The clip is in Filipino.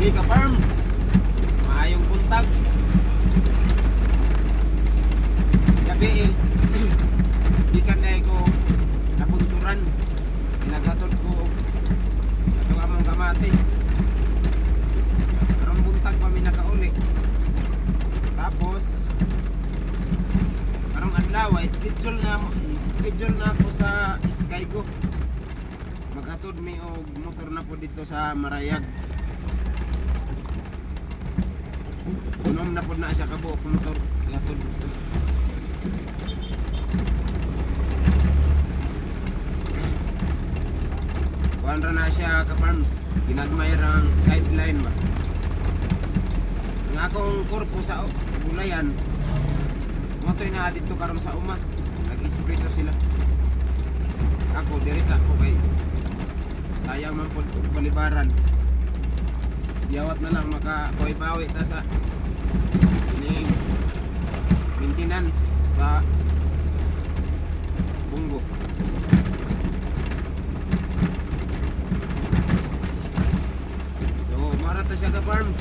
Uy ka farms, maayong buntag. Gabi di ka dahil ko napunturan. Pinaghatod ko ito among kamatis. Karong buntag pa mi nakauli. Tapos karong adlaw schedule na ako sa Skygo. Maghatod mi og motor na po dito sa Marayag. Unom na po na siya kabuok motor. Hatod dito. Kuanra na siya ka-farms. Ginagmay rang guideline ba. Ang akong korpo sa gulayan, motoy na dito karon sa uma. Nag-isprito sila. Ako diri sa ako kay sayang man po balibaran. Diyawat na lang maka-bawi ta sa ining maintenance sa bunggo. So mara to siya ka farms.